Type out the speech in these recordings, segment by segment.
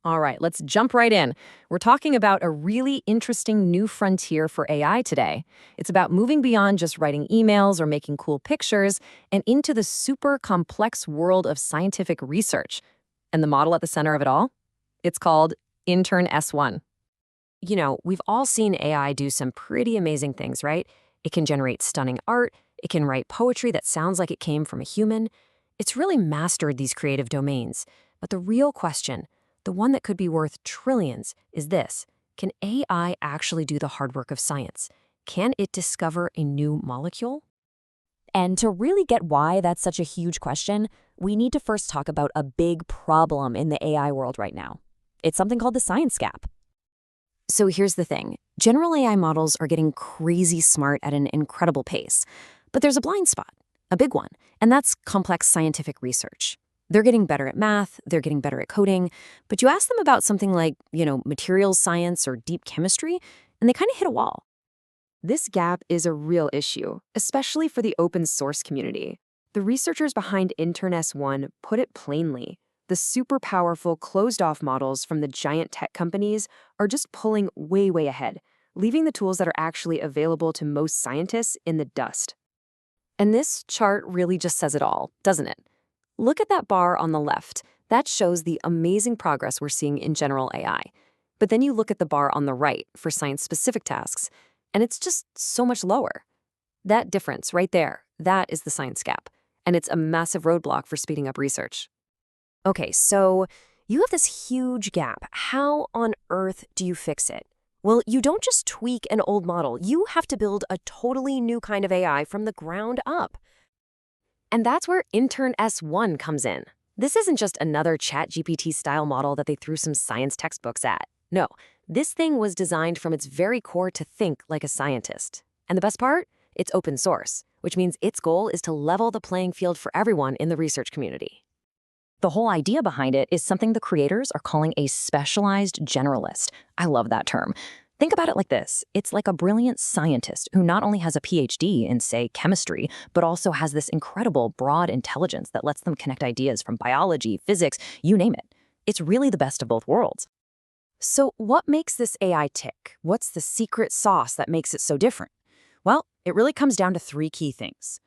All right, let's jump right in. We're talking about a really interesting new frontier for AI today. It's about moving beyond just writing emails or making cool pictures and into the super complex world of scientific research. And the model at the center of it all? It's called Intern-S1. We've all seen AI do some pretty amazing things, right? It can generate stunning art, it can write poetry that sounds like it came from a human. It's really mastered these creative domains. But the real question, the one that could be worth trillions, is this. Can AI actually do the hard work of science? Can it discover a new molecule? And to really get why that's such a huge question, we need to first talk about a big problem in the AI world right now. It's something called the science gap. So here's the thing. General AI models are getting crazy smart at an incredible pace. But there's a blind spot, a big one, and that's complex scientific research. They're getting better at math, they're getting better at coding, but you ask them about something like, materials science or deep chemistry, and they kind of hit a wall. This gap is a real issue, especially for the open source community. The researchers behind Intern-S1 put it plainly. The super powerful closed-off models from the giant tech companies are just pulling way, way ahead, leaving the tools that are actually available to most scientists in the dust. And this chart really just says it all, doesn't it? Look at that bar on the left. That shows the amazing progress we're seeing in general AI. But then you look at the bar on the right for science-specific tasks, and it's just so much lower. That difference right there, that is the science gap, and it's a massive roadblock for speeding up research. Okay, so you have this huge gap. How on earth do you fix it? Well, you don't just tweak an old model. You have to build a totally new kind of AI from the ground up. And that's where Intern-S1 comes in. This isn't just another ChatGPT-style model that they threw some science textbooks at. No, this thing was designed from its very core to think like a scientist. And the best part? It's open source, which means its goal is to level the playing field for everyone in the research community. The whole idea behind it is something the creators are calling a specialized generalist. I love that term. Think about it like this. It's like a brilliant scientist who not only has a PhD in, say, chemistry, but also has this incredible broad intelligence that lets them connect ideas from biology, physics, you name it. It's really the best of both worlds. So what makes this AI tick? What's the secret sauce that makes it so different? Well, it really comes down to three key things.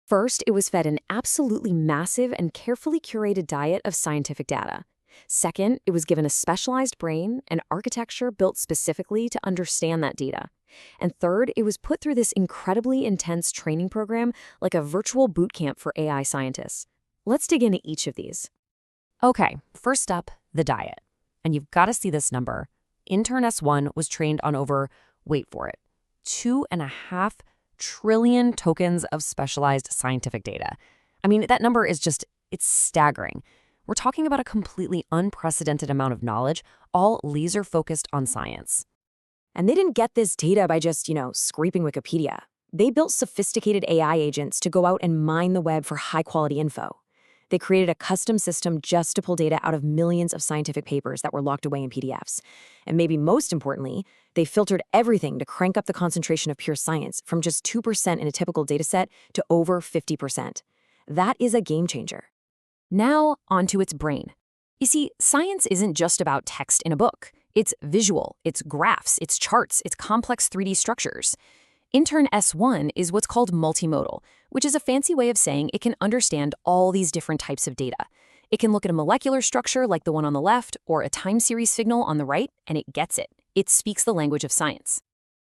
First, it was fed an absolutely massive and carefully curated diet of scientific data. Second, it was given a specialized brain and architecture built specifically to understand that data. And third, it was put through this incredibly intense training program like a virtual boot camp for AI scientists. Let's dig into each of these. Okay, first up, the diet. And you've got to see this number. Intern-S1 was trained on over, wait for it, 2.5 trillion tokens of specialized scientific data. I mean, that number is it's staggering. We're talking about a completely unprecedented amount of knowledge, all laser-focused on science. And they didn't get this data by just, scraping Wikipedia. They built sophisticated AI agents to go out and mine the web for high-quality info. They created a custom system just to pull data out of millions of scientific papers that were locked away in PDFs. And maybe most importantly, they filtered everything to crank up the concentration of pure science from just 2% in a typical dataset to over 50%. That is a game changer. Now, onto its brain. You see, science isn't just about text in a book. It's visual, it's graphs, it's charts, it's complex 3D structures. Intern-S1 is what's called multimodal, which is a fancy way of saying it can understand all these different types of data. It can look at a molecular structure like the one on the left or a time series signal on the right, and it gets it. It speaks the language of science.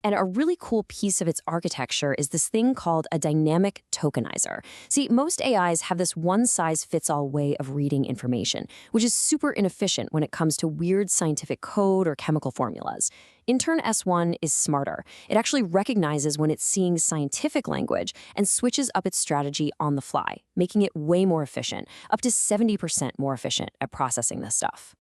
And a really cool piece of its architecture is this thing called a dynamic tokenizer. See, most AIs have this one-size-fits-all way of reading information, which is super inefficient when it comes to weird scientific code or chemical formulas. Intern-S1 is smarter. It actually recognizes when it's seeing scientific language and switches up its strategy on the fly, making it way more efficient, up to 70% more efficient at processing this stuff.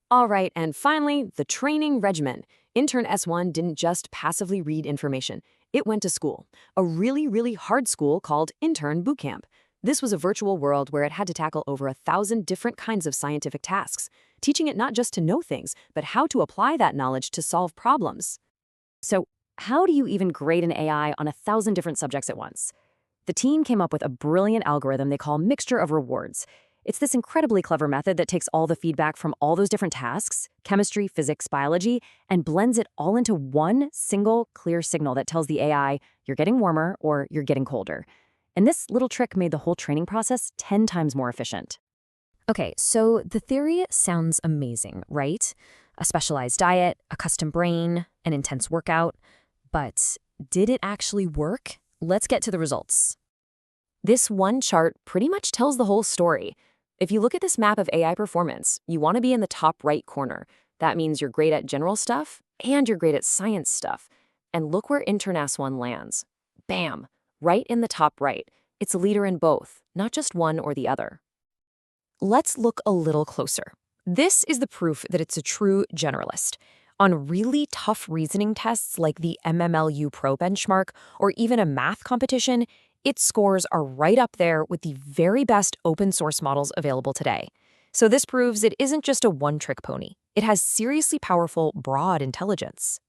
All right, and finally, the training regimen. Intern-S1 didn't just passively read information. It went to school, a really, really hard school called InternBootCamp. This was a virtual world where it had to tackle over 1,000 different kinds of scientific tasks, teaching it not just to know things, but how to apply that knowledge to solve problems. So, how do you even grade an AI on 1,000 different subjects at once? The team came up with a brilliant algorithm they call mixture of rewards. It's this incredibly clever method that takes all the feedback from all those different tasks, chemistry, physics, biology, and blends it all into one single clear signal that tells the AI you're getting warmer or you're getting colder. And this little trick made the whole training process 10 times more efficient. Okay, so the theory sounds amazing, right? A specialized diet, a custom brain, an intense workout. But did it actually work? Let's get to the results. This one chart pretty much tells the whole story. If you look at this map of AI performance, you want to be in the top right corner. That means you're great at general stuff and you're great at science stuff. And look where Intern-S1 lands. Bam! Right in the top right. It's a leader in both, not just one or the other. Let's look a little closer. This is the proof that it's a true generalist. On really tough reasoning tests like the MMLU Pro benchmark or even a math competition, its scores are right up there with the very best open source models available today. So this proves it isn't just a one-trick pony. It has seriously powerful, broad intelligence.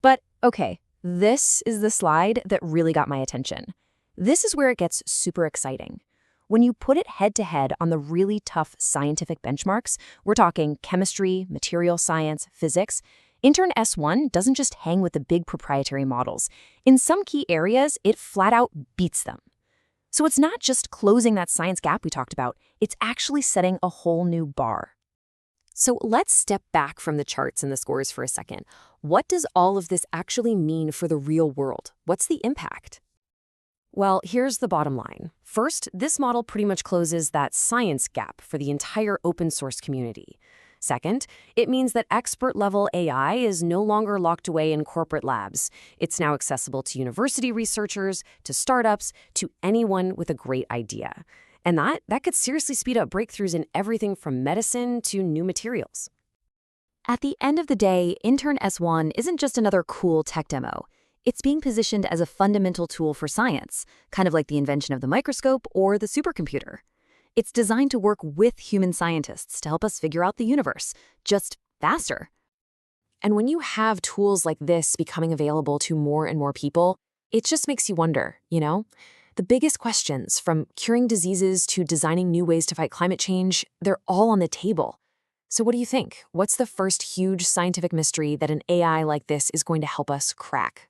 But okay, this is the slide that really got my attention. This is where it gets super exciting. When you put it head-to-head on the really tough scientific benchmarks, we're talking chemistry, material science, physics, Intern-S1 doesn't just hang with the big proprietary models. In some key areas, it flat out beats them. So it's not just closing that science gap we talked about, it's actually setting a whole new bar. So let's step back from the charts and the scores for a second. What does all of this actually mean for the real world? What's the impact? Well, here's the bottom line. First, this model pretty much closes that science gap for the entire open source community. Second, it means that expert-level AI is no longer locked away in corporate labs. It's now accessible to university researchers, to startups, to anyone with a great idea. And that could seriously speed up breakthroughs in everything from medicine to new materials. At the end of the day, Intern-S1 isn't just another cool tech demo. It's being positioned as a fundamental tool for science, kind of like the invention of the microscope or the supercomputer. It's designed to work with human scientists to help us figure out the universe, just faster. And when you have tools like this becoming available to more and more people, it just makes you wonder, The biggest questions, from curing diseases to designing new ways to fight climate change, they're all on the table. So what do you think? What's the first huge scientific mystery that an AI like this is going to help us crack?